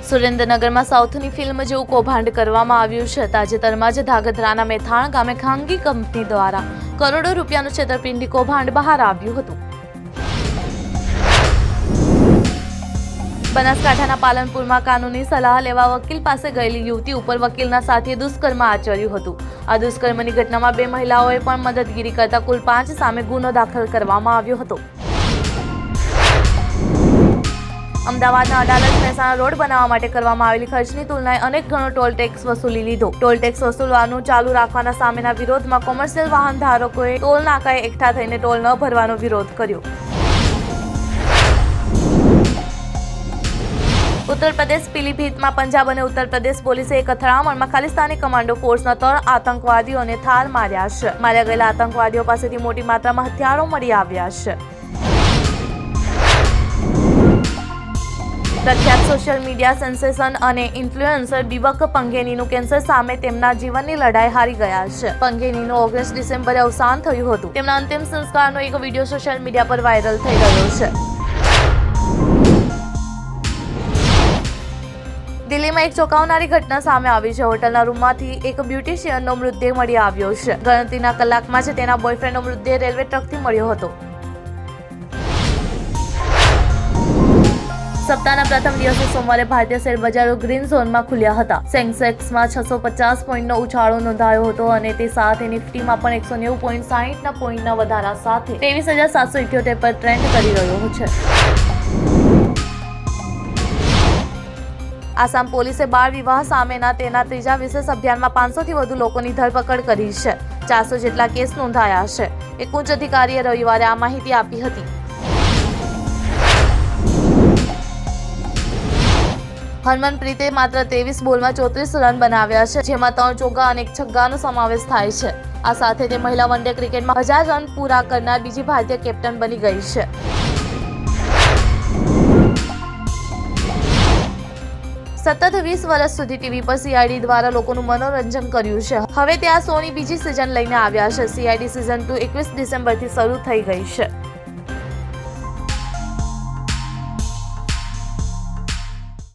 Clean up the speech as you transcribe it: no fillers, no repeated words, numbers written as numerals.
સુરેન્દ્રનગરમાં સાઉથની ફિલ્મ જેવું કૌભાંડ કરવામાં આવ્યું છે। તાજેતરમાં જ ધાંગધ્રાના મેથાણ ગામે ખાનગી કંપની દ્વારા કરોડો રૂપિયાનું છેતરપિંડી કૌભાંડ બહાર આવ્યું હતું। બનાસકાંઠાના પાલનપુરમાં કાનૂની સલાહ લેવા વકીલ પાસે ગયેલી યુવતી ઉપર વકીલના સાથીએ દુષ્કર્મ આચર્યું હતું। આ દુષ્કર્મની ઘટનામાં 2 મહિલાઓએ પણ મદદગીરી કરતા કુલ 5 સામે ગુનો દાખલ કરવામાં આવ્યો હતો। અમદાવાદના અડાલજ મહેસાણા રોડ બનાવવા માટે કરવામાં આવેલી ખર્ચની તુલનાએ અનેક ગણો ટોલ ટેક્સ વસૂલી લીધો। ટોલ ટેક્સ વસૂલવાનું ચાલુ રાખવાના સામેના વિરોધમાં કોમર્શિયલ વાહન ધારકોએ ટોલ નાકાએ એકઠા થઈને ટોલ ન ભરવાનો વિરોધ કર્યો। ઉત્તર પ્રદેશ પીલીભીતમાં પંજાબ અને ઉત્તર પ્રદેશ પોલીસે એક અથડામણમાં ખાલિસ્તાની કમાન્ડો ફોર્સના 3 આતંકવાદીઓને ઠાર માર્યા છે। માર્યા ગયેલા આતંકવાદીઓ પાસેથી મોટી માત્રામાં હથિયારો મળી આવ્યા છે। પ્રખ્યાત સોશિયલ મીડિયા સેન્સેશન અને ઇન્ફ્લુએન્સર દીપક પંગેનીનું કેન્સર સામે તેમના જીવનની લડાઈ હારી ગયા છે। પંગેનીનું 19 ડિસેમ્બરે અવસાન થયું હતું। તેમના અંતિમ સંસ્કારનો એક વિડીયો સોશિયલ મીડિયા પર વાયરલ થઈ રહ્યો છે। દિલ્હીમાં એક ચોંકાવનારી ઘટના સામે આવી છે। હોટલના રૂમમાંથી એક બ્યુટિશિયનનો મૃતદેહ મળી આવ્યો છે। ગણતરીના કલાકમાં જ તેના બોયફ્રેન્ડનો મૃતદેહ રેલવે ટ્રકથી મળ્યો હતો। સપ્તાહના પ્રથમ દિવસે સોમવારે ભારતીય શેર બજારો ગ્રીન ઝોનમાં ખુલ્યા હતા। સેન્સેક્સમાં 650 પોઈન્ટનો ઉછાળો નોંધાયો હતો અને તે સાથે નિફ્ટીમાં પણ 190.60ના પોઈન્ટના વધારા સાથે 23,778 પર ટ્રેન્ડ કરી રહ્યો છે। આસામ પોલીસે બાળ વિવાહ સામેના તેના ત્રીજા વિશેષ અભિયાનમાં 500થી વધુ લોકોની ધરપકડ કરી છે। 400 જેટલા કેસ નોંધાયા છે। એક ઉચ્ચ અધિકારીએ રવિવારે આ માહિતી આપી હતી। હરમનપ્રીતે માત્ર 23 બોલમાં 34 રન બનાવ્યા છે, જેમાં 3 ચોગ્ગા અને 1 છગ્ગાનો સમાવેશ થાય છે। આ સાથે તે મહિલા વન ડે ક્રિકેટમાં 1000 રન પૂરા કરનાર બીજી ભારતીય કેપ્ટન બની ગઈ છે। સતત 20 વર્ષ સુધી ટીવી પર CID દ્વારા લોકોનું મનોરંજન કર્યું છે। હવે તે આ શોની બીજી સિઝન લઈને આવ્યા છે। CID સિઝન 2 21 ડિસેમ્બરથી શરૂ થઈ ગઈ છે।